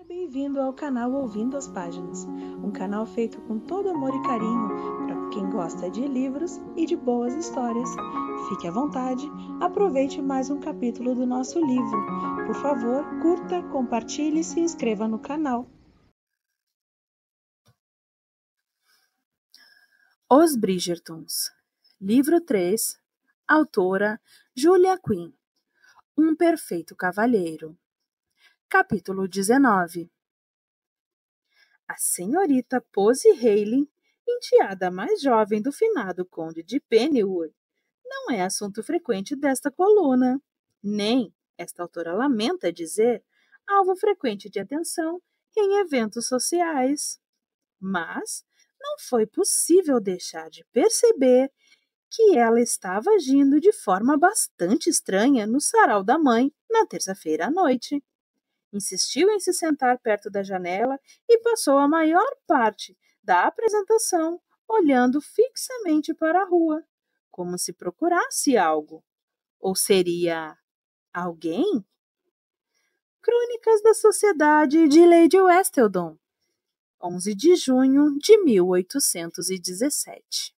Bem-vindo ao canal Ouvindo as Páginas, um canal feito com todo amor e carinho para quem gosta de livros e de boas histórias. Fique à vontade, aproveite mais um capítulo do nosso livro. Por favor, curta, compartilhe e se inscreva no canal. Os Bridgertons, livro 3, autora Julia Quinn, Um Perfeito Cavalheiro. Capítulo 19. A senhorita Posy Haley, enteada mais jovem do finado conde de Pennywood, não é assunto frequente desta coluna, nem, esta autora lamenta dizer, alvo frequente de atenção em eventos sociais. Mas não foi possível deixar de perceber que ela estava agindo de forma bastante estranha no sarau da mãe na terça-feira à noite. Insistiu em se sentar perto da janela e passou a maior parte da apresentação olhando fixamente para a rua, como se procurasse algo. Ou seria alguém? Crônicas da Sociedade de Lady Westleton, 11 de junho de 1817.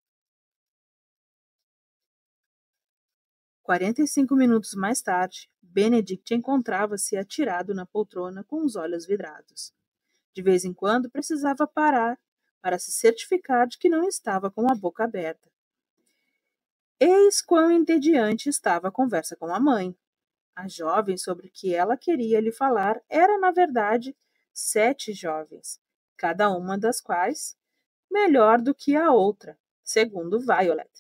45 minutos mais tarde, Benedict encontrava-se atirado na poltrona com os olhos vidrados. De vez em quando precisava parar para se certificar de que não estava com a boca aberta. Eis quão entediante estava a conversa com a mãe. A jovem sobre que ela queria lhe falar era, na verdade, 7 jovens, cada uma das quais melhor do que a outra, segundo Violet.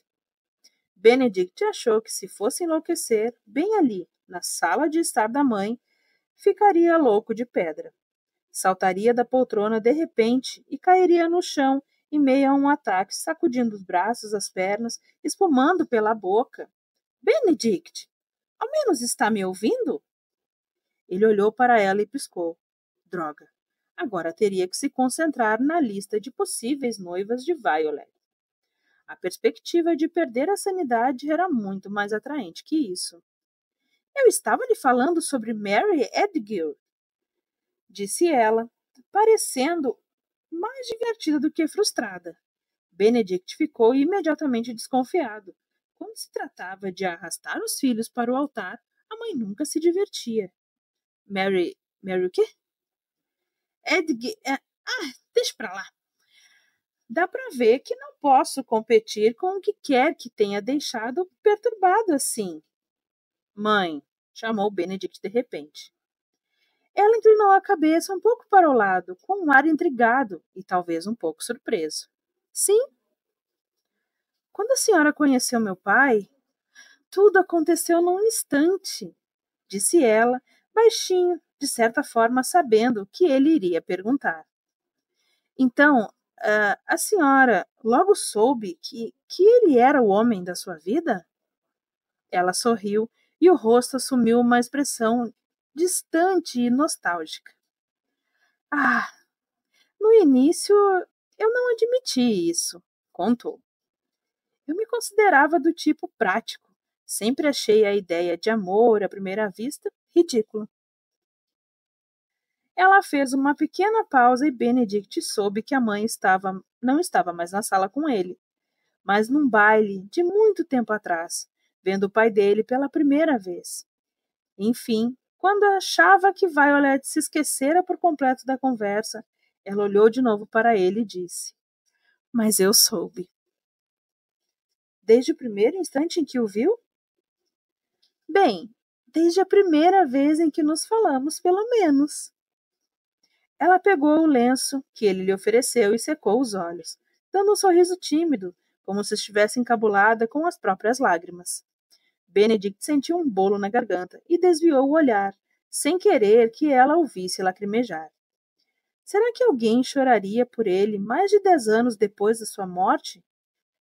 Benedict achou que se fosse enlouquecer, bem ali, na sala de estar da mãe, ficaria louco de pedra. Saltaria da poltrona de repente e cairia no chão em meio a um ataque, sacudindo os braços, as pernas, espumando pela boca. Benedict, ao menos está me ouvindo? Ele olhou para ela e piscou. Droga, agora teria que se concentrar na lista de possíveis noivas de Violet. A perspectiva de perder a sanidade era muito mais atraente que isso. Eu estava lhe falando sobre Mary Edgehill, disse ela, parecendo mais divertida do que frustrada. Benedict ficou imediatamente desconfiado. Quando se tratava de arrastar os filhos para o altar, a mãe nunca se divertia. Mary o quê? Deixa pra lá. Dá para ver que não posso competir com o que quer que tenha deixado perturbado assim. Mãe, chamou Benedict de repente. Ela inclinou a cabeça um pouco para o lado, com um ar intrigado e talvez um pouco surpreso. Sim. Quando a senhora conheceu meu pai, tudo aconteceu num instante, disse ela, baixinho, de certa forma sabendo que ele iria perguntar. Então, a senhora logo soube que ele era o homem da sua vida? Ela sorriu e o rosto assumiu uma expressão distante e nostálgica. No início eu não admiti isso, contou. Eu me considerava do tipo prático. Sempre achei a ideia de amor à primeira vista ridícula. Ela fez uma pequena pausa e Benedict soube que a mãe não estava mais na sala com ele, mas num baile de muito tempo atrás, vendo o pai dele pela primeira vez. Enfim, quando achava que Violet se esquecera por completo da conversa, ela olhou de novo para ele e disse: Mas eu soube. Desde o primeiro instante em que o viu? Bem, desde a primeira vez em que nos falamos, pelo menos. Ela pegou o lenço que ele lhe ofereceu e secou os olhos, dando um sorriso tímido, como se estivesse encabulada com as próprias lágrimas. Benedict sentiu um bolo na garganta e desviou o olhar, sem querer que ela o visse lacrimejar. Será que alguém choraria por ele mais de 10 anos depois da sua morte?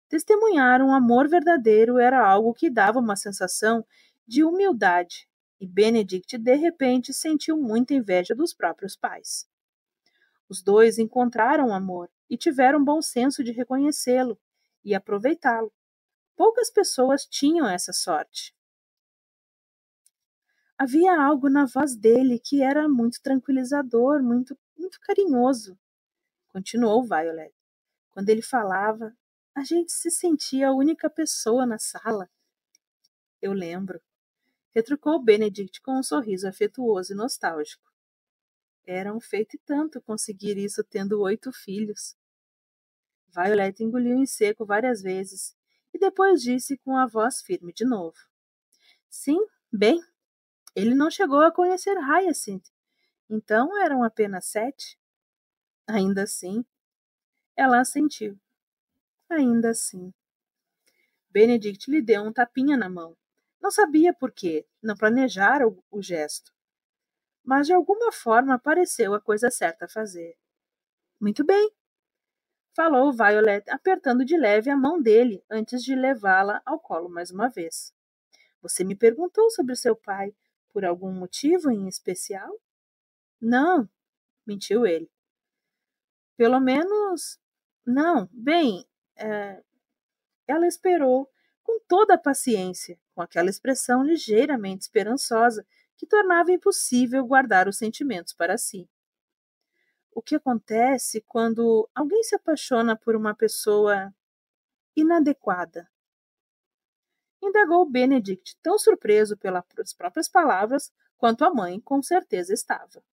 Testemunhar um amor verdadeiro era algo que dava uma sensação de humildade, e Benedict de repente sentiu muita inveja dos próprios pais. Os dois encontraram amor e tiveram bom senso de reconhecê-lo e aproveitá-lo. Poucas pessoas tinham essa sorte. Havia algo na voz dele que era muito tranquilizador, muito carinhoso. Continuou Violet. Quando ele falava, a gente se sentia a única pessoa na sala. Eu lembro. Retrucou Benedict com um sorriso afetuoso e nostálgico. Era um feito e tanto conseguir isso tendo 8 filhos. Violet engoliu em seco várias vezes e depois disse com a voz firme de novo. Sim, bem, ele não chegou a conhecer Hyacinth, então eram apenas 7. Ainda assim, ela assentiu. Ainda assim. Benedict lhe deu um tapinha na mão. Não sabia por quê, não planejara o gesto. Mas de alguma forma pareceu a coisa certa a fazer. Muito bem, falou Violet, apertando de leve a mão dele antes de levá-la ao colo mais uma vez. Você me perguntou sobre seu pai por algum motivo em especial? Não, mentiu ele. Pelo menos, não. Bem, ela esperou com toda a paciência, com aquela expressão ligeiramente esperançosa que tornava impossível guardar os sentimentos para si. O que acontece quando alguém se apaixona por uma pessoa inadequada? Indagou Benedict, tão surpreso pelas próprias palavras quanto a mãe com certeza estava.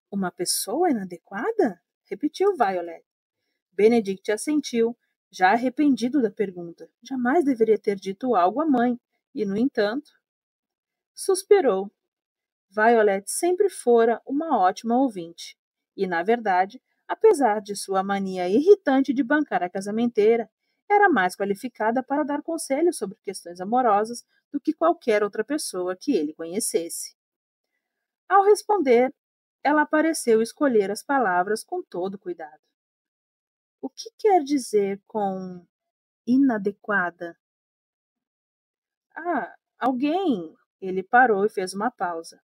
Uma pessoa inadequada? Repetiu Violet. Benedict assentiu, já arrependido da pergunta. Jamais deveria ter dito algo à mãe, e, no entanto, suspirou. Violet sempre fora uma ótima ouvinte, e, na verdade, apesar de sua mania irritante de bancar a casamenteira, era mais qualificada para dar conselhos sobre questões amorosas do que qualquer outra pessoa que ele conhecesse. Ao responder, ela pareceu escolher as palavras com todo cuidado. O que quer dizer com inadequada? Alguém. Ele parou e fez uma pausa.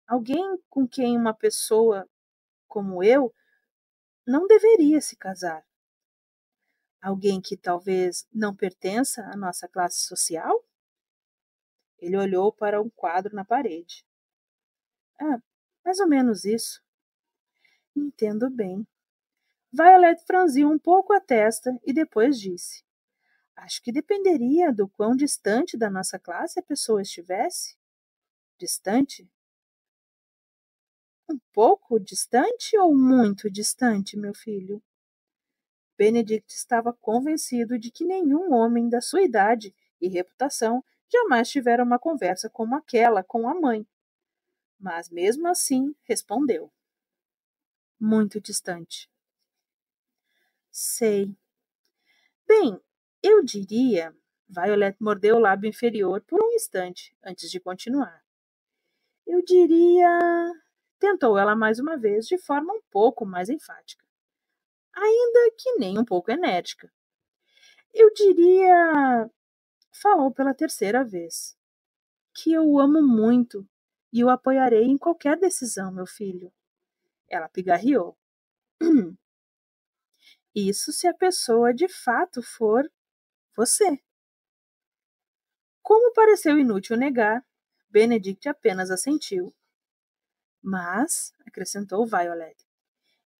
Alguém com quem uma pessoa como eu não deveria se casar. Alguém que talvez não pertença à nossa classe social? Ele olhou para um quadro na parede. Mais ou menos isso. Entendo bem. Violet franziu um pouco a testa e depois disse. Acho que dependeria do quão distante da nossa classe a pessoa estivesse. Distante? Um pouco distante ou muito distante, meu filho? Benedict estava convencido de que nenhum homem da sua idade e reputação jamais tivera uma conversa como aquela com a mãe. Mas mesmo assim respondeu. Muito distante. Sei. Bem, eu diria. Violet mordeu o lábio inferior por um instante antes de continuar. Eu diria. Tentou ela mais uma vez de forma um pouco mais enfática, ainda que nem um pouco enérgica. Eu diria. Falou pela terceira vez. Que eu o amo muito e o apoiarei em qualquer decisão, meu filho. Ela pigarreou. Isso se a pessoa de fato for você. Como pareceu inútil negar, Benedict apenas assentiu. Mas, acrescentou Violet,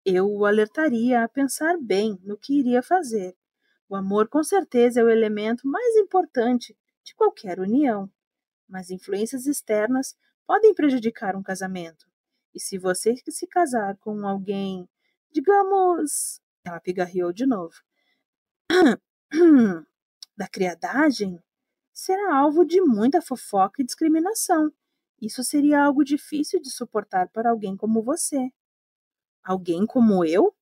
eu o alertaria a pensar bem no que iria fazer. O amor com certeza é o elemento mais importante de qualquer união, mas influências externas podem prejudicar um casamento. E se você se casar com alguém, digamos, ela pigarreou de novo, da criadagem, será alvo de muita fofoca e discriminação. Isso seria algo difícil de suportar para alguém como você. Alguém como eu?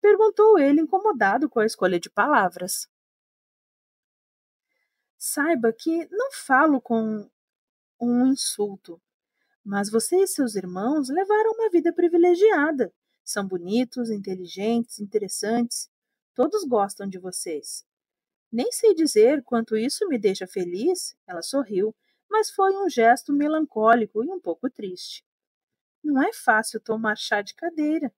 Perguntou ele, incomodado com a escolha de palavras. Saiba que não falo com um insulto, mas você e seus irmãos levaram uma vida privilegiada. São bonitos, inteligentes, interessantes. Todos gostam de vocês. Nem sei dizer quanto isso me deixa feliz, ela sorriu, mas foi um gesto melancólico e um pouco triste. Não é fácil tomar chá de cadeira.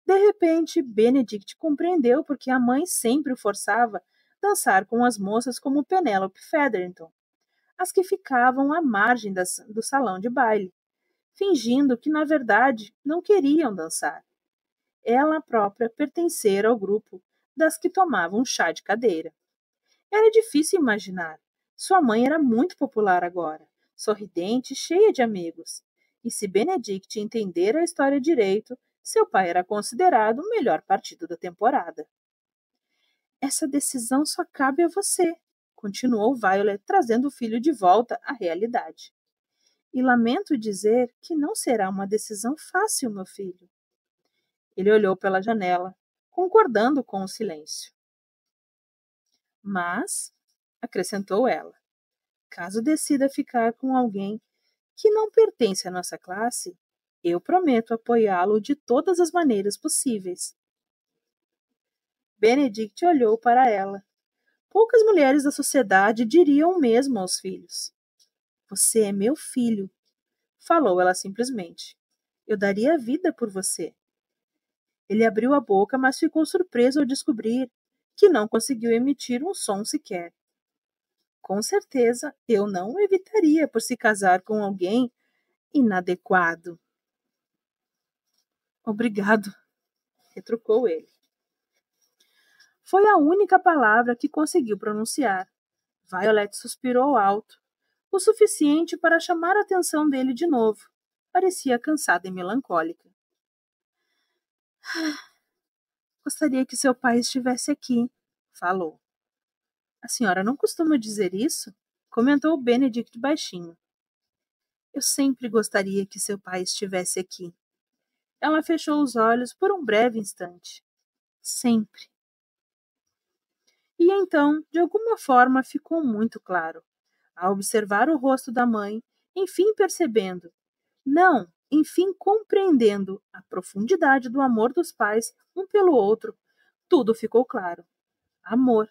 De repente, Benedict compreendeu porque a mãe sempre o forçava a dançar com as moças como Penelope Featherington. as que ficavam à margem do salão de baile, fingindo que, na verdade, não queriam dançar. Ela própria pertencera ao grupo das que tomavam chá de cadeira. Era difícil imaginar. Sua mãe era muito popular agora, sorridente e cheia de amigos. E se Benedict entendera a história direito, seu pai era considerado o melhor partido da temporada. Essa decisão só cabe a você, continuou Violet, trazendo o filho de volta à realidade. E lamento dizer que não será uma decisão fácil, meu filho. Ele olhou pela janela, concordando com o silêncio. Mas, acrescentou ela, caso decida ficar com alguém que não pertence à nossa classe, eu prometo apoiá-lo de todas as maneiras possíveis. Benedict olhou para ela. Poucas mulheres da sociedade diriam o mesmo aos filhos. Você é meu filho, falou ela simplesmente. Eu daria a vida por você. Ele abriu a boca, mas ficou surpreso ao descobrir que não conseguiu emitir um som sequer. Com certeza, eu não o evitaria por se casar com alguém inadequado. Obrigado, retrucou ele. Foi a única palavra que conseguiu pronunciar. Violet suspirou alto, o suficiente para chamar a atenção dele de novo. Parecia cansada e melancólica. Gostaria que seu pai estivesse aqui, falou. A senhora não costuma dizer isso? Comentou Benedict baixinho. Eu sempre gostaria que seu pai estivesse aqui. Ela fechou os olhos por um breve instante. Sempre. E então, de alguma forma, ficou muito claro. Ao observar o rosto da mãe, enfim percebendo, não, enfim compreendendo a profundidade do amor dos pais um pelo outro, tudo ficou claro. Amor.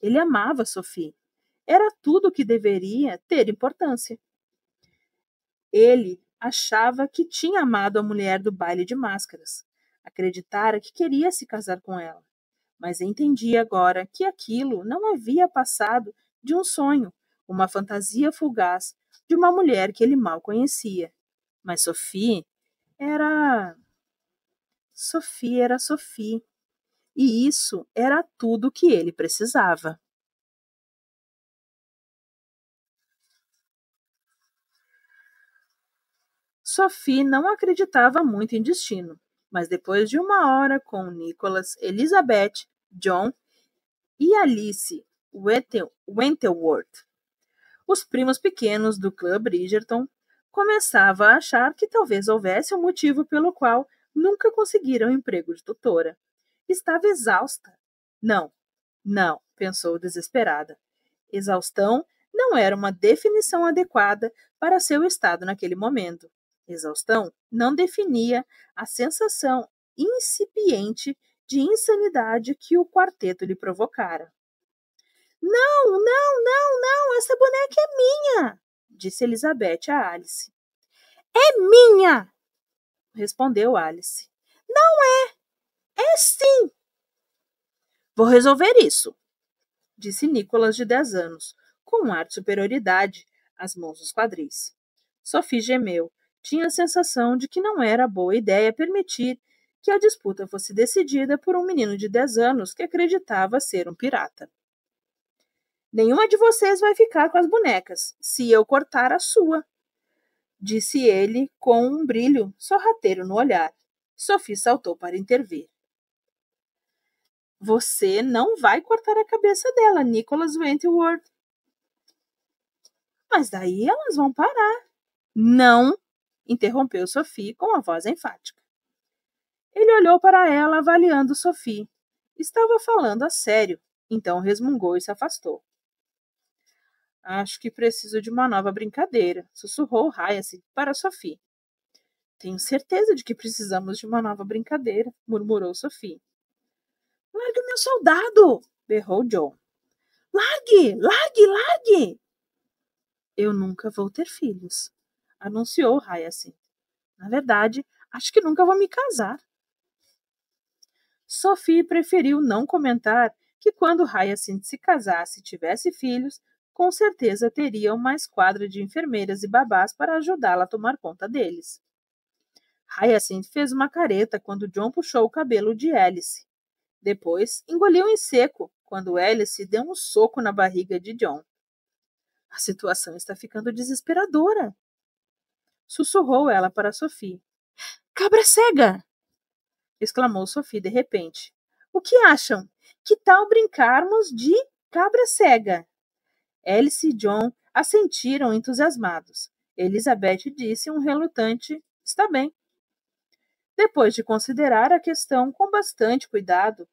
Ele amava Sophie. Era tudo o que deveria ter importância. Ele achava que tinha amado a mulher do baile de máscaras. Acreditara que queria se casar com ela. Mas entendia agora que aquilo não havia passado de um sonho, uma fantasia fugaz de uma mulher que ele mal conhecia. Mas Sophie era Sophie, e isso era tudo que ele precisava. Sophie não acreditava muito em destino, mas depois de uma hora com Nicholas, Elizabeth, John e Alice Wentworth, os primos pequenos do clã Bridgerton, começava a achar que talvez houvesse um motivo pelo qual nunca conseguiram emprego de tutora. Estava exausta. Não, pensou desesperada. Exaustão não era uma definição adequada para seu estado naquele momento. Exaustão não definia a sensação incipiente de insanidade que o quarteto lhe provocara. Não, essa boneca é minha, disse Elizabeth a Alice. É minha, respondeu Alice. Não é sim. Vou resolver isso, disse Nicholas, de 10 anos, com um ar de superioridade, as mãos nos quadris. Sophie gemeu. Tinha a sensação de que não era boa ideia permitir que a disputa fosse decidida por um menino de 10 anos que acreditava ser um pirata. Nenhuma de vocês vai ficar com as bonecas, se eu cortar a sua, disse ele com um brilho sorrateiro no olhar. Sophie saltou para intervir. Você não vai cortar a cabeça dela, Nicholas Wentworth. Mas daí elas vão parar. Não, interrompeu Sophie com a voz enfática. Ele olhou para ela, avaliando Sophie. Estava falando a sério, então resmungou e se afastou. Acho que preciso de uma nova brincadeira, sussurrou Hyacinth para Sophie. Tenho certeza de que precisamos de uma nova brincadeira, murmurou Sophie. Largue o meu soldado! Berrou John. Largue! Eu nunca vou ter filhos, anunciou Hyacinth. Na verdade, acho que nunca vou me casar. Sophie preferiu não comentar que quando Hyacinth se casasse e tivesse filhos, com certeza teria uma esquadra de enfermeiras e babás para ajudá-la a tomar conta deles. Hyacinth fez uma careta quando John puxou o cabelo de Alice. Depois, engoliu em seco quando Alice deu um soco na barriga de John. A situação está ficando desesperadora, sussurrou ela para Sophie. Cabra cega! Exclamou Sophie de repente. O que acham? Que tal brincarmos de cabra cega? Alice e John assentiram entusiasmados. Elizabeth disse um relutante: está bem. Depois de considerar a questão com bastante cuidado,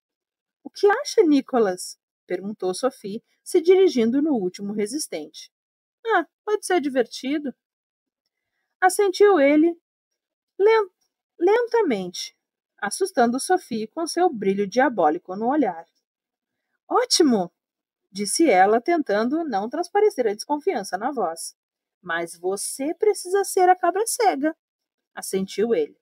o que acha, Nicholas? Perguntou Sophie, se dirigindo no último resistente. Ah, pode ser divertido. Assentiu ele lentamente, assustando Sophie com seu brilho diabólico no olhar. Ótimo! Disse ela, tentando não transparecer a desconfiança na voz. Mas você precisa ser a cabra cega, assentiu ele.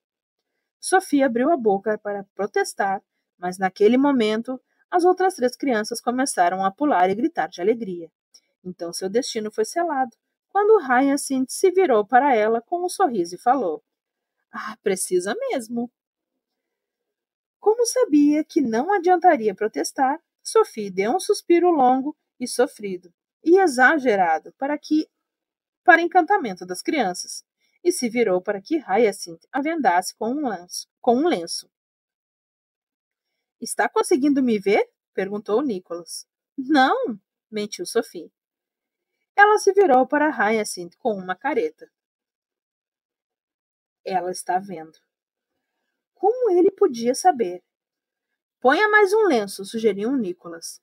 Sophie abriu a boca para protestar, mas naquele momento as outras 3 crianças começaram a pular e gritar de alegria. Então seu destino foi selado, quando Hyacinth se virou para ela com um sorriso e falou: Ah, precisa mesmo. Como sabia que não adiantaria protestar, Sophie deu um suspiro longo e sofrido, e exagerado para encantamento das crianças, e se virou para que Hyacinth a vendasse com um lenço. Está conseguindo me ver? Perguntou Nicholas. Não, mentiu Sophie. Ela se virou para Hyacinth com uma careta. Ela está vendo. Como ele podia saber? Ponha mais um lenço, sugeriu Nicholas.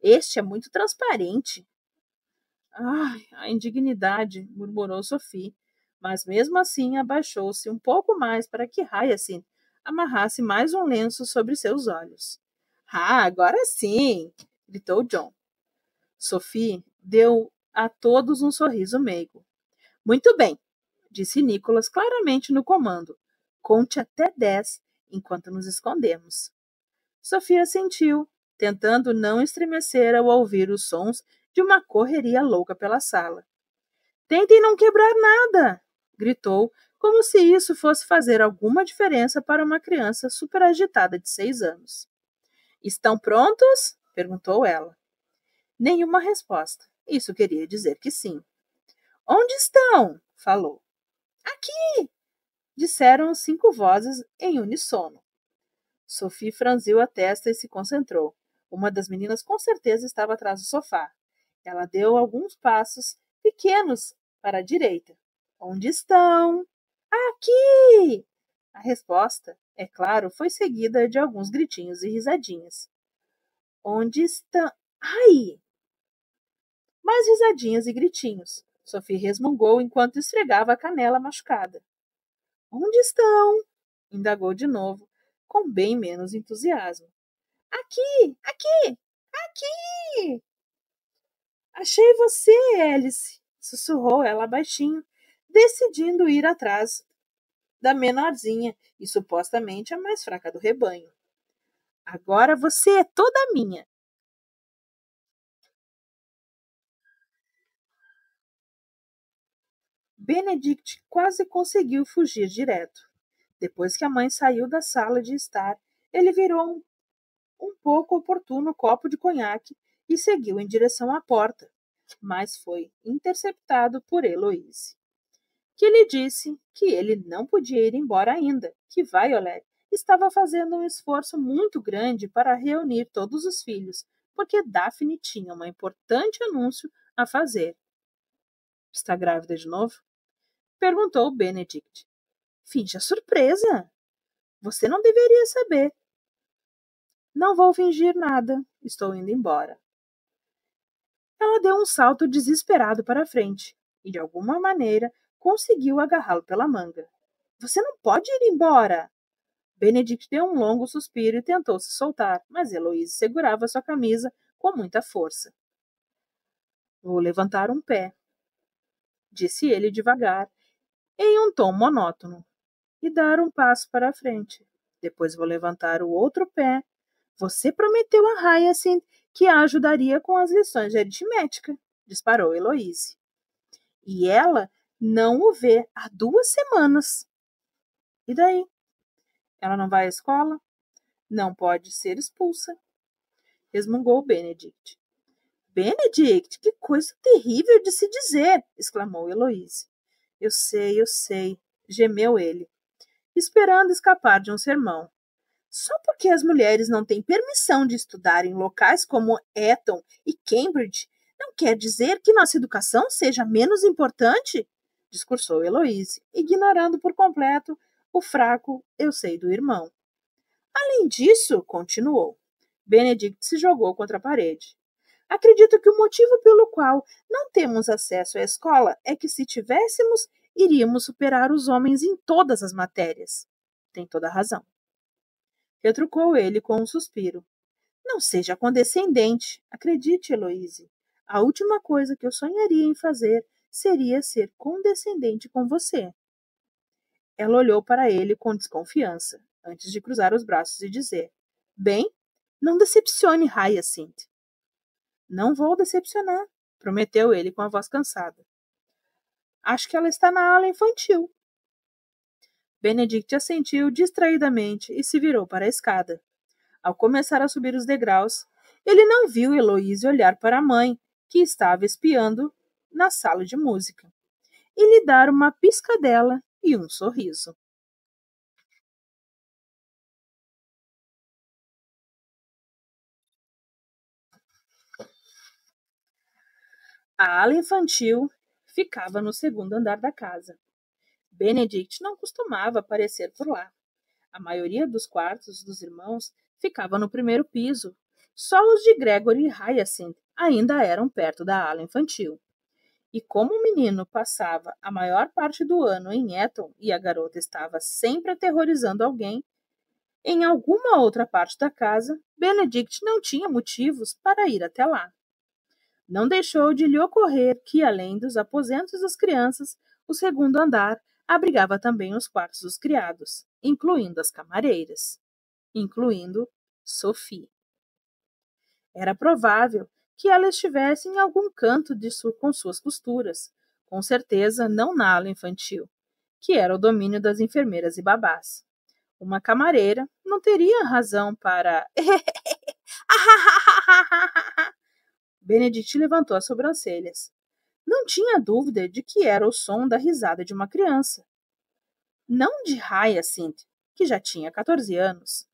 Este é muito transparente. Ai, a indignidade, murmurou Sophie, mas mesmo assim abaixou-se um pouco mais para que Hyacinth amarrasse mais um lenço sobre seus olhos. Ah, agora sim! Gritou John. Sophie deu a todos um sorriso meigo. Muito bem, disse Nicholas claramente no comando. Conte até 10 enquanto nos escondemos. Sophie assentiu, tentando não estremecer ao ouvir os sons de uma correria louca pela sala. Tentem não quebrar nada! Gritou, como se isso fosse fazer alguma diferença para uma criança superagitada de 6 anos. Estão prontos? Perguntou ela. Nenhuma resposta. Isso queria dizer que sim. Onde estão? Falou. Aqui! Disseram 5 vozes em uníssono. Sophie franziu a testa e se concentrou. Uma das meninas com certeza estava atrás do sofá. Ela deu alguns passos pequenos para a direita. Onde estão? Aqui! A resposta, é claro, foi seguida de alguns gritinhos e risadinhas. Onde estão? Ai! Mais risadinhas e gritinhos. Sophie resmungou enquanto esfregava a canela machucada. Onde estão? Indagou de novo, com bem menos entusiasmo. Aqui! Aqui! Aqui! Achei você, Alice! Sussurrou ela baixinho, decidindo ir atrás da menorzinha e supostamente a mais fraca do rebanho. Agora você é toda minha! Benedict quase conseguiu fugir direto. Depois que a mãe saiu da sala de estar, ele virou um pouco oportuno copo de conhaque e seguiu em direção à porta, mas foi interceptado por Heloise, que lhe disse que ele não podia ir embora ainda, que Violet estava fazendo um esforço muito grande para reunir todos os filhos, porque Daphne tinha um importante anúncio a fazer. Está grávida de novo? Perguntou Benedict. Finja surpresa. Você não deveria saber. Não vou fingir nada. Estou indo embora. Ela deu um salto desesperado para a frente e, de alguma maneira, conseguiu agarrá-lo pela manga. Você não pode ir embora! Benedict deu um longo suspiro e tentou se soltar, mas Heloise segurava sua camisa com muita força. Vou levantar um pé, disse ele devagar, em um tom monótono, e dar um passo para a frente. Depois vou levantar o outro pé. Você prometeu a Hyacinth que a ajudaria com as lições de aritmética, disparou Heloise. E ela não o vê há 2 semanas. E daí? Ela não vai à escola? Não pode ser expulsa, resmungou Benedict. Benedict, que coisa terrível de se dizer, exclamou Heloise. Eu sei, gemeu ele, esperando escapar de um sermão. Só porque as mulheres não têm permissão de estudar em locais como Eton e Cambridge, não quer dizer que nossa educação seja menos importante, discursou Heloise, ignorando por completo o fraco eu sei do irmão. Além disso, continuou, Benedict se jogou contra a parede. Acredito que o motivo pelo qual não temos acesso à escola é que, se tivéssemos, iríamos superar os homens em todas as matérias. Tem toda a razão. Retrucou ele com um suspiro. Não seja condescendente. Acredite, Heloise. A última coisa que eu sonharia em fazer seria ser condescendente com você. Ela olhou para ele com desconfiança, antes de cruzar os braços e dizer: Bem, não decepcione Hyacinth. Não vou decepcionar, prometeu ele com a voz cansada. Acho que ela está na ala infantil. Benedict assentiu distraidamente e se virou para a escada. Ao começar a subir os degraus, ele não viu Heloise olhar para a mãe, que estava espiando na sala de música, e lhe dar uma piscadela e um sorriso. A ala infantil ficava no segundo andar da casa. Benedict não costumava aparecer por lá. A maioria dos quartos dos irmãos ficava no primeiro piso. Só os de Gregory e Hyacinth ainda eram perto da ala infantil. E como o menino passava a maior parte do ano em Eton e a garota estava sempre aterrorizando alguém, em alguma outra parte da casa, Benedict não tinha motivos para ir até lá. Não deixou de lhe ocorrer que, além dos aposentos das crianças, o segundo andar abrigava também os quartos dos criados, incluindo as camareiras, incluindo Sophie. Era provável que ela estivesse em algum canto com suas costuras, com certeza não na ala infantil, que era o domínio das enfermeiras e babás. Uma camareira não teria razão para... Benedict levantou as sobrancelhas. Não tinha dúvida de que era o som da risada de uma criança. Não de Hyacinth, que já tinha 14 anos.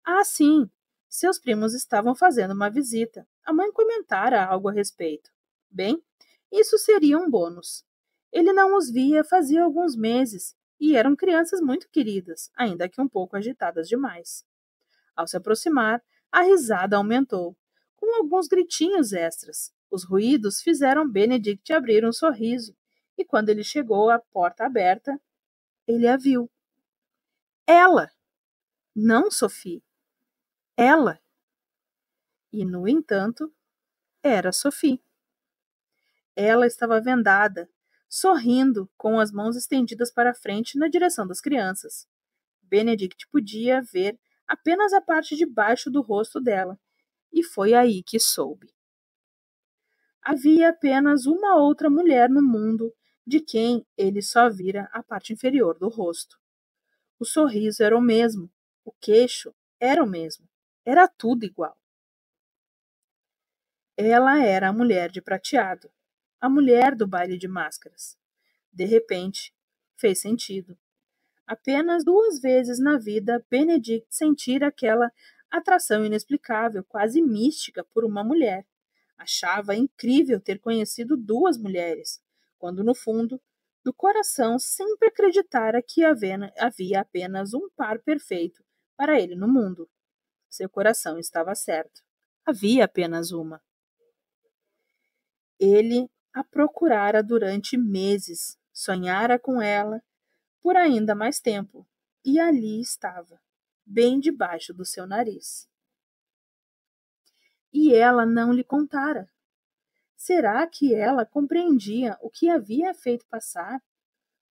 Ah, sim, seus primos estavam fazendo uma visita. A mãe comentara algo a respeito. Bem, isso seria um bônus. Ele não os via fazia alguns meses e eram crianças muito queridas, ainda que um pouco agitadas demais. Ao se aproximar, a risada aumentou, com alguns gritinhos extras. Os ruídos fizeram Benedict abrir um sorriso, e quando ele chegou à porta aberta, ele a viu. Ela! Não Sophie. Ela! E, no entanto, era Sophie. Ela estava vendada, sorrindo, com as mãos estendidas para frente na direção das crianças. Benedict podia ver apenas a parte de baixo do rosto dela, e foi aí que soube. Havia apenas uma outra mulher no mundo de quem ele só vira a parte inferior do rosto. O sorriso era o mesmo, o queixo era o mesmo, era tudo igual. Ela era a mulher de prateado, a mulher do baile de máscaras. De repente, fez sentido. Apenas 2 vezes na vida Benedict sentira aquela atração inexplicável, quase mística, por uma mulher. Achava incrível ter conhecido 2 mulheres, quando no fundo do coração sempre acreditara que havia apenas um par perfeito para ele no mundo. Seu coração estava certo. Havia apenas uma. Ele a procurara durante meses, sonhara com ela por ainda mais tempo, e ali estava, bem debaixo do seu nariz. E ela não lhe contara. Será que ela compreendia o que havia feito passar?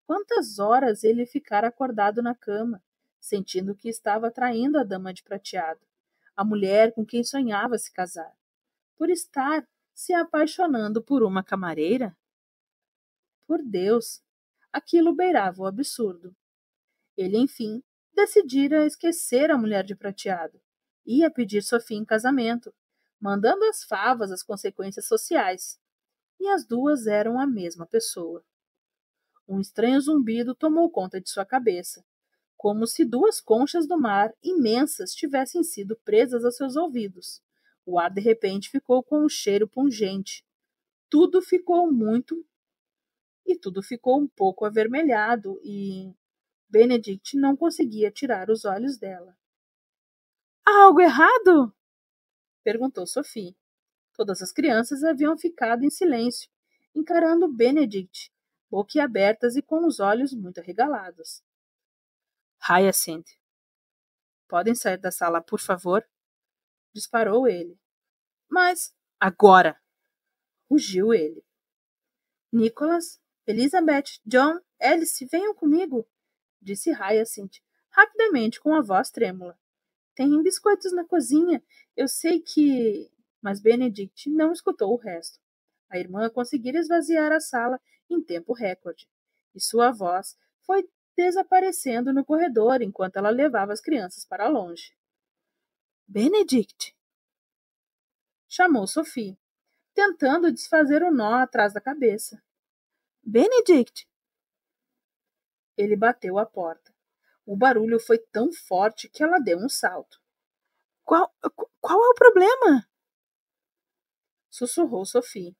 Quantas horas ele ficara acordado na cama, sentindo que estava traindo a dama de prateado, a mulher com quem sonhava se casar, por estar se apaixonando por uma camareira? Por Deus, aquilo beirava o absurdo. Ele, enfim, decidira esquecer a mulher de prateado. Ia pedir Sophie em casamento, mandando às favas as consequências sociais. E as duas eram a mesma pessoa. Um estranho zumbido tomou conta de sua cabeça, como se duas conchas do mar imensas tivessem sido presas aos seus ouvidos. O ar de repente ficou com um cheiro pungente. Tudo ficou tudo ficou um pouco avermelhado e Benedict não conseguia tirar os olhos dela. Há algo errado? Perguntou Sophie. Todas as crianças haviam ficado em silêncio, encarando Benedict, boquiabertas e com os olhos muito arregalados. Hyacinth, podem sair da sala, por favor? Disparou ele. Mas, agora! Rugiu ele. Nicholas, Elizabeth, John, Alice, venham comigo, disse Hyacinth, rapidamente com a voz trêmula. Tem biscoitos na cozinha. Eu sei que... Mas Benedict não escutou o resto. A irmã conseguira esvaziar a sala em tempo recorde, e sua voz foi desaparecendo no corredor enquanto ela levava as crianças para longe. Benedict! Chamou Sophie, tentando desfazer o nó atrás da cabeça. Benedict! Ele bateu à porta. O barulho foi tão forte que ela deu um salto. Qual é o problema? Sussurrou Sophie.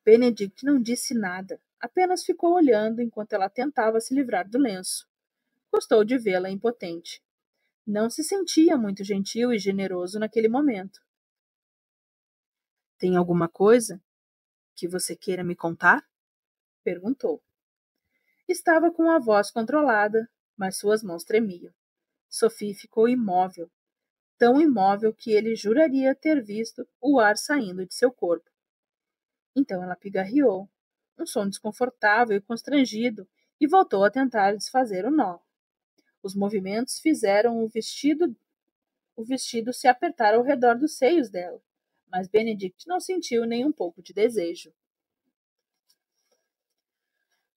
Benedict não disse nada, apenas ficou olhando enquanto ela tentava se livrar do lenço. Gostou de vê-la impotente. Não se sentia muito gentil e generoso naquele momento. Tem alguma coisa que você queira me contar? Perguntou. Estava com a voz controlada, mas suas mãos tremiam. Sophie ficou imóvel, tão imóvel que ele juraria ter visto o ar saindo de seu corpo. Então ela pigarreou, um som desconfortável e constrangido, e voltou a tentar desfazer o nó. Os movimentos fizeram o vestido se apertar ao redor dos seios dela, mas Benedict não sentiu nem um pouco de desejo.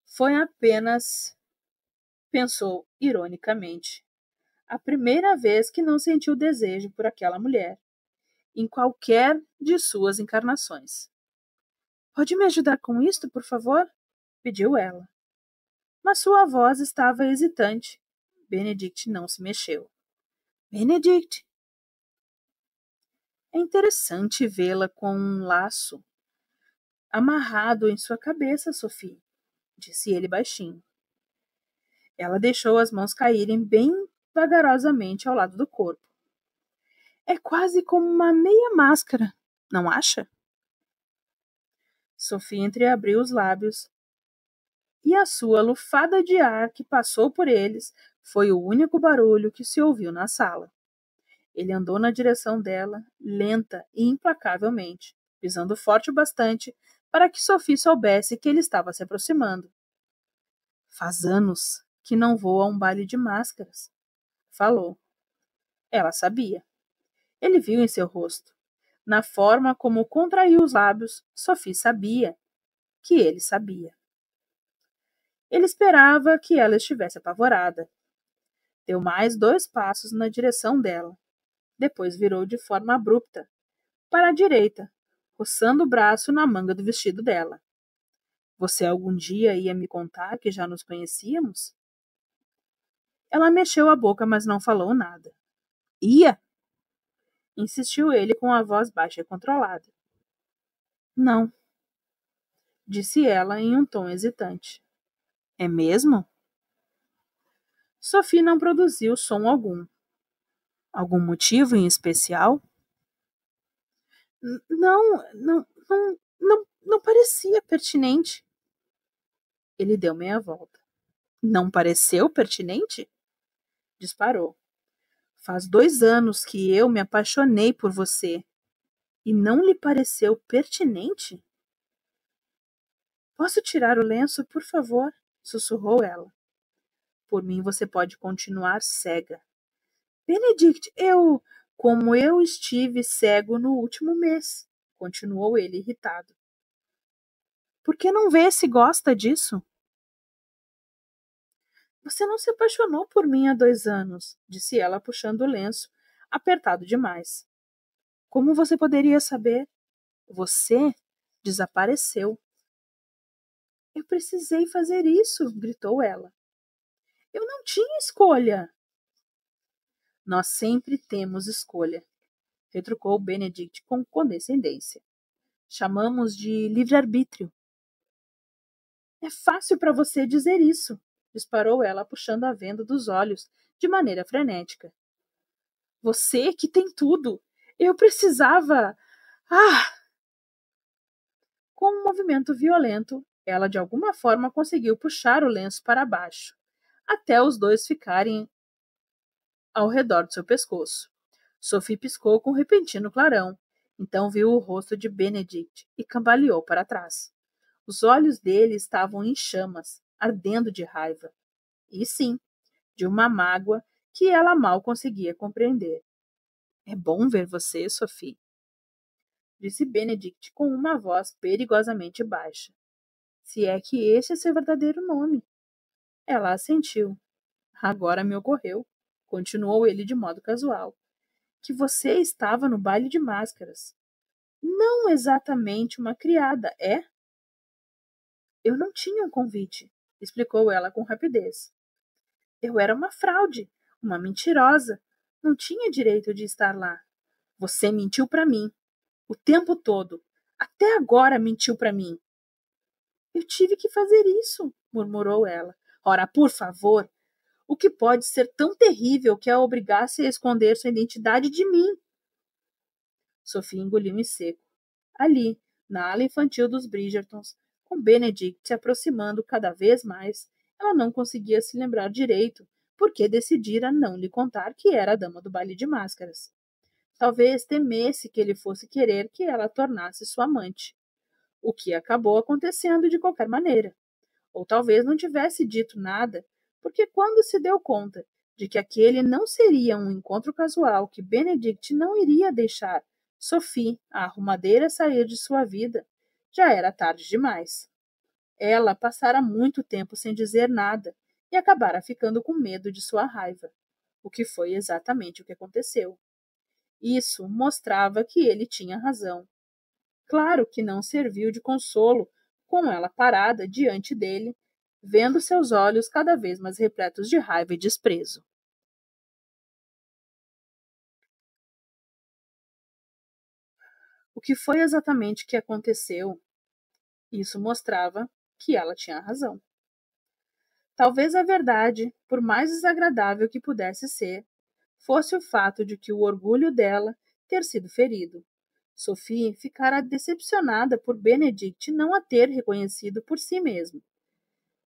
Foi apenas, pensou ironicamente, a primeira vez que não sentiu desejo por aquela mulher, em qualquer de suas encarnações. Pode me ajudar com isto, por favor? Pediu ela. Mas sua voz estava hesitante. Benedict não se mexeu. Benedict! É interessante vê-la com um laço amarrado em sua cabeça, Sophie, disse ele baixinho. Ela deixou as mãos caírem bem vagarosamente ao lado do corpo. É quase como uma meia máscara, não acha? Sophie entreabriu os lábios e a sua lufada de ar que passou por eles foi o único barulho que se ouviu na sala. Ele andou na direção dela, lenta e implacavelmente, pisando forte o bastante para que Sophie soubesse que ele estava se aproximando. Faz anos que não vou a um baile de máscaras, falou. Ela sabia. Ele viu em seu rosto. Na forma como contraiu os lábios, Sophie sabia que ele sabia. Ele esperava que ela estivesse apavorada. Deu mais 2 passos na direção dela. Depois virou de forma abrupta, para a direita, roçando o braço na manga do vestido dela. Você algum dia ia me contar que já nos conhecíamos? Ela mexeu a boca, mas não falou nada. Ia? Insistiu ele com a voz baixa e controlada. Não, disse ela em um tom hesitante. É mesmo? Sophie não produziu som algum. Algum motivo em especial? Não parecia pertinente. Ele deu meia volta. Não pareceu pertinente? Disparou. Faz 2 anos que eu me apaixonei por você. E não lhe pareceu pertinente? Posso tirar o lenço, por favor? Sussurrou ela. Por mim você pode continuar cega. Benedict, como eu estive cego no último mês, continuou ele irritado. Por que não vê se gosta disso? Você não se apaixonou por mim há 2 anos, disse ela, puxando o lenço, apertado demais. Como você poderia saber? Você desapareceu. Eu precisei fazer isso, gritou ela. Eu não tinha escolha. Nós sempre temos escolha, retrucou Benedict com condescendência. Chamamos de livre-arbítrio. É fácil para você dizer isso, disparou ela, puxando a venda dos olhos de maneira frenética. Você que tem tudo. Eu precisava. Ah! Com um movimento violento, ela de alguma forma conseguiu puxar o lenço para baixo, até os dois ficarem ao redor do seu pescoço. Sophie piscou com um repentino clarão. Então viu o rosto de Benedict e cambaleou para trás. Os olhos dele estavam em chamas, ardendo de raiva. E sim, de uma mágoa que ela mal conseguia compreender. É bom ver você, Sophie, disse Benedict com uma voz perigosamente baixa. Se é que esse é seu verdadeiro nome. Ela assentiu. Agora me ocorreu, continuou ele de modo casual, que você estava no baile de máscaras. Não exatamente uma criada, é? Eu não tinha um convite, explicou ela com rapidez. Eu era uma fraude, uma mentirosa. Não tinha direito de estar lá. Você mentiu para mim. O tempo todo. Até agora mentiu para mim. Eu tive que fazer isso, murmurou ela. Ora, por favor, o que pode ser tão terrível que a obrigasse a esconder sua identidade de mim? Sophie engoliu em seco. Ali, na ala infantil dos Bridgertons, com Benedict se aproximando cada vez mais, ela não conseguia se lembrar direito porque decidira não lhe contar que era a dama do baile de máscaras. Talvez temesse que ele fosse querer que ela tornasse sua amante, o que acabou acontecendo de qualquer maneira. Ou talvez não tivesse dito nada, porque quando se deu conta de que aquele não seria um encontro casual, que Benedict não iria deixar Sophie, a arrumadeira, sair de sua vida, já era tarde demais. Ela passara muito tempo sem dizer nada e acabara ficando com medo de sua raiva, o que foi exatamente o que aconteceu. Isso mostrava que ele tinha razão. Claro que não serviu de consolo, com ela parada diante dele, vendo seus olhos cada vez mais repletos de raiva e desprezo. O que foi exatamente que aconteceu? Isso mostrava que ela tinha razão. Talvez a verdade, por mais desagradável que pudesse ser, fosse o fato de que o orgulho dela ter sido ferido. Sophie ficara decepcionada por Benedict não a ter reconhecido por si mesmo.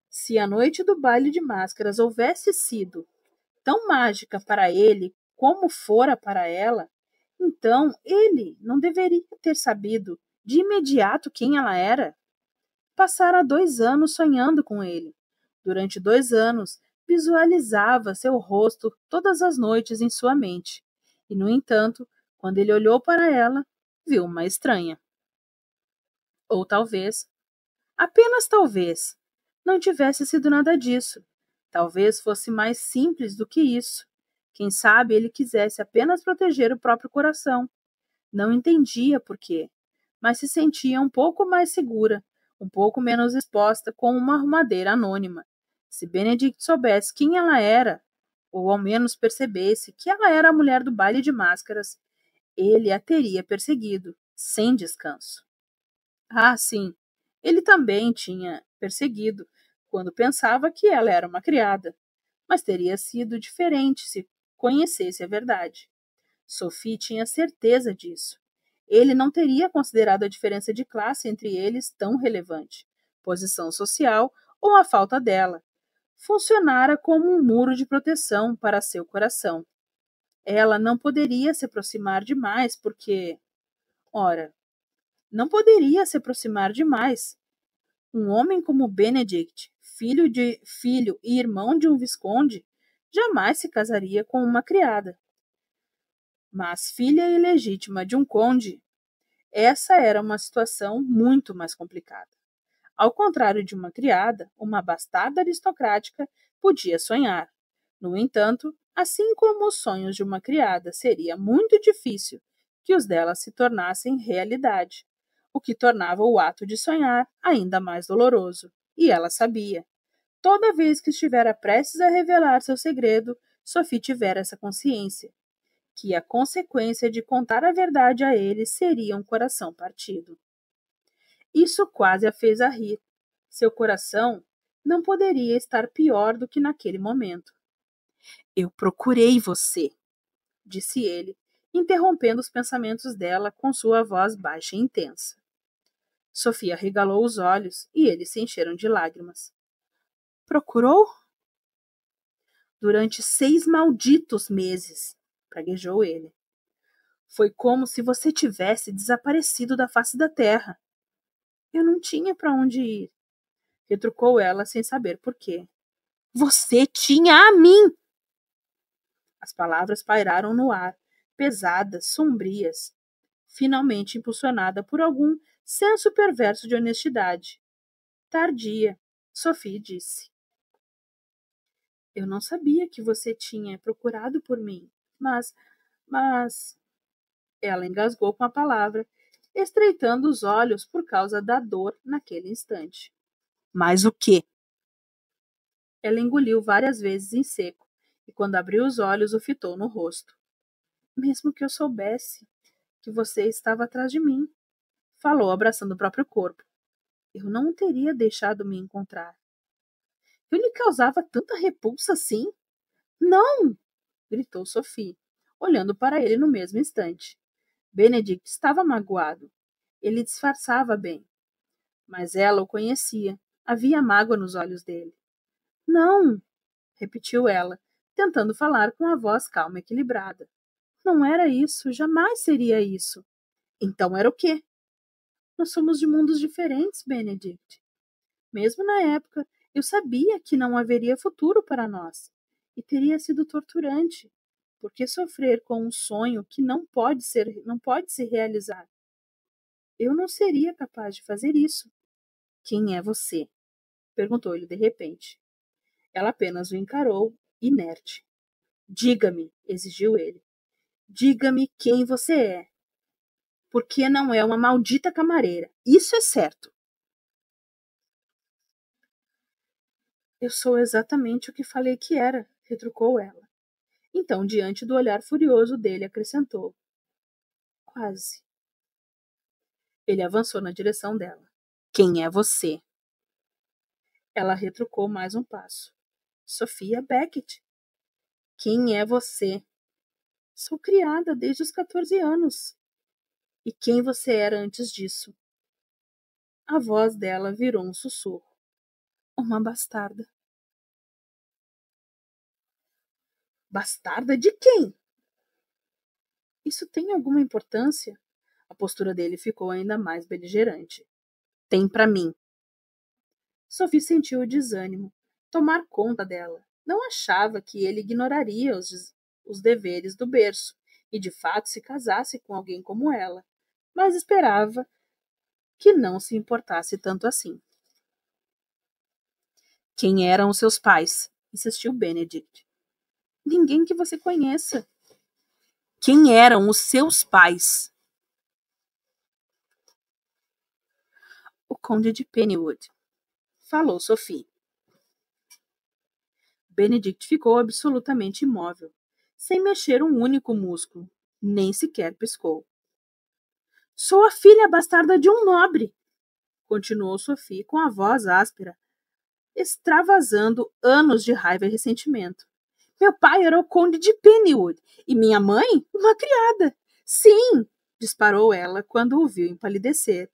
Se a noite do baile de máscaras houvesse sido tão mágica para ele como fora para ela, então ele não deveria ter sabido de imediato quem ela era. Passara 2 anos sonhando com ele. Durante 2 anos, visualizava seu rosto todas as noites em sua mente. E, no entanto, quando ele olhou para ela, viu uma estranha. Ou talvez, apenas talvez, não tivesse sido nada disso. Talvez fosse mais simples do que isso. Quem sabe ele quisesse apenas proteger o próprio coração. Não entendia por quê, mas se sentia um pouco mais segura, um pouco menos exposta com uma arrumadeira anônima. Se Benedict soubesse quem ela era, ou ao menos percebesse que ela era a mulher do baile de máscaras, ele a teria perseguido, sem descanso. Ah, sim, ele também tinha perseguido quando pensava que ela era uma criada, mas teria sido diferente se conhecesse a verdade. Sophie tinha certeza disso. Ele não teria considerado a diferença de classe entre eles tão relevante. Posição social ou a falta dela funcionara como um muro de proteção para seu coração. Ela não poderia se aproximar demais porque, ora, não poderia se aproximar demais. Um homem como Benedict, filho e irmão de um visconde, jamais se casaria com uma criada. Mas filha ilegítima de um conde, Essa era uma situação muito mais complicada. Ao contrário de uma criada, uma bastarda aristocrática podia sonhar. No entanto, assim como os sonhos de uma criada seria muito difícil que os dela se tornassem realidade, o que tornava o ato de sonhar ainda mais doloroso. E ela sabia. Toda vez que estivera prestes a revelar seu segredo, Sophie tivera essa consciência, que a consequência de contar a verdade a ele seria um coração partido. Isso quase a fez a rir. Seu coração não poderia estar pior do que naquele momento. Eu procurei você, disse ele, interrompendo os pensamentos dela com sua voz baixa e intensa. Sofia arregalou os olhos e eles se encheram de lágrimas. Procurou? Durante 6 malditos meses, praguejou ele. Foi como se você tivesse desaparecido da face da terra. Eu não tinha para onde ir, retrucou ela sem saber por quê. Você tinha a mim! As palavras pairaram no ar, pesadas, sombrias, finalmente impulsionada por algum senso perverso de honestidade. Tardia, Sophie disse. Eu não sabia que você tinha procurado por mim, mas... Ela engasgou com a palavra, estreitando os olhos por causa da dor naquele instante. Mas o quê? Ela engoliu várias vezes em seco, e quando abriu os olhos o fitou no rosto. Mesmo que eu soubesse que você estava atrás de mim, falou, abraçando o próprio corpo. Eu não teria deixado me encontrar. Eu lhe causava tanta repulsa assim? Não! Gritou Sophie, olhando para ele no mesmo instante. Benedict estava magoado. Ele disfarçava bem. Mas ela o conhecia. Havia mágoa nos olhos dele. Não! Repetiu ela, tentando falar com a voz calma e equilibrada. Não era isso, jamais seria isso. Então era o quê? Nós somos de mundos diferentes, Benedict. Mesmo na época, eu sabia que não haveria futuro para nós. E teria sido torturante. Porque sofrer com um sonho que não pode se realizar? Eu não seria capaz de fazer isso. Quem é você? Perguntou ele de repente. Ela apenas o encarou, inerte. Diga-me, exigiu ele. Diga-me quem você é. Porque não é uma maldita camareira. Isso é certo. Eu sou exatamente o que falei que era, retrucou ela. Então, diante do olhar furioso dele, acrescentou. Quase. Ele avançou na direção dela. Quem é você? Ela retrucou mais um passo. Sophia Beckett. Quem é você? Sou criada desde os 14 anos. E quem você era antes disso? A voz dela virou um sussurro. Uma bastarda. Bastarda de quem? Isso tem alguma importância? A postura dele ficou ainda mais beligerante. Tem para mim. Sophie sentiu o desânimo tomar conta dela. Não achava que ele ignoraria os deveres do berço e de fato se casasse com alguém como ela, mas esperava que não se importasse tanto assim. Quem eram os seus pais? Insistiu Benedict. Ninguém que você conheça. Quem eram os seus pais? O conde de Pennywood. Falou Sophie. Benedict ficou absolutamente imóvel, sem mexer um único músculo, nem sequer piscou. Sou a filha bastarda de um nobre, continuou Sophie com a voz áspera, extravasando anos de raiva e ressentimento. Meu pai era o conde de Pennywood e minha mãe, uma criada. Sim, disparou ela quando o viu empalidecer.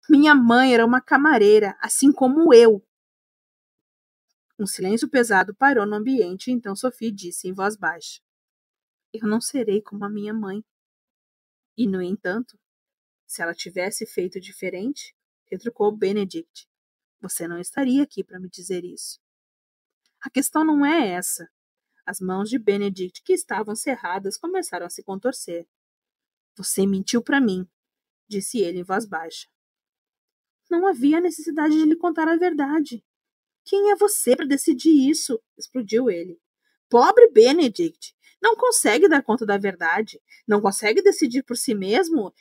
Minha mãe era uma camareira, assim como eu. Um silêncio pesado pairou no ambiente e então Sophie disse em voz baixa. Eu não serei como a minha mãe. E, no entanto, se ela tivesse feito diferente, retrucou Benedict, você não estaria aqui para me dizer isso. A questão não é essa. As mãos de Benedict, que estavam cerradas, começaram a se contorcer. Você mentiu para mim. disse ele em voz baixa. Não havia necessidade de lhe contar a verdade. Quem é você para decidir isso? Explodiu ele. Pobre Benedict! Não consegue dar conta da verdade. Não consegue decidir por si mesmo?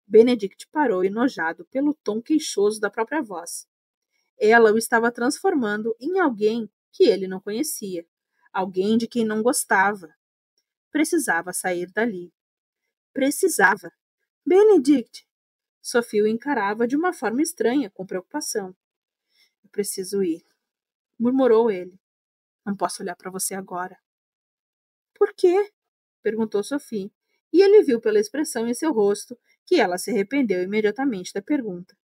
Benedict parou enojado pelo tom queixoso da própria voz. Ela o estava transformando em alguém que ele não conhecia. Alguém de quem não gostava. Precisava sair dali. Precisava. Benedict! Sophie o encarava de uma forma estranha, com preocupação. Eu preciso ir, murmurou ele. Não posso olhar para você agora. Por quê? Perguntou Sophie, e ele viu pela expressão em seu rosto que ela se arrependeu imediatamente da pergunta.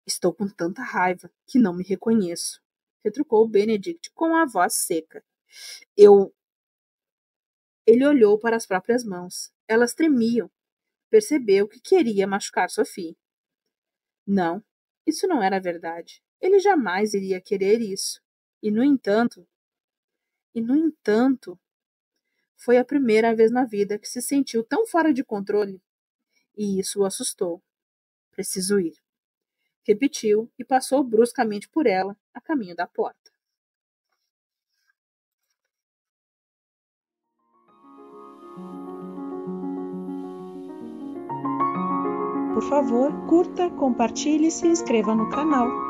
Estou com tanta raiva que não me reconheço, retrucou Benedict com a voz seca. Ele olhou para as próprias mãos. Elas tremiam. Percebeu que queria machucar Sophie. Não, isso não era verdade. Ele jamais iria querer isso. E, no entanto, foi a primeira vez na vida que se sentiu tão fora de controle. E isso o assustou. Preciso ir. Repetiu e passou bruscamente por ela, a caminho da porta. Por favor, curta, compartilhe e se inscreva no canal.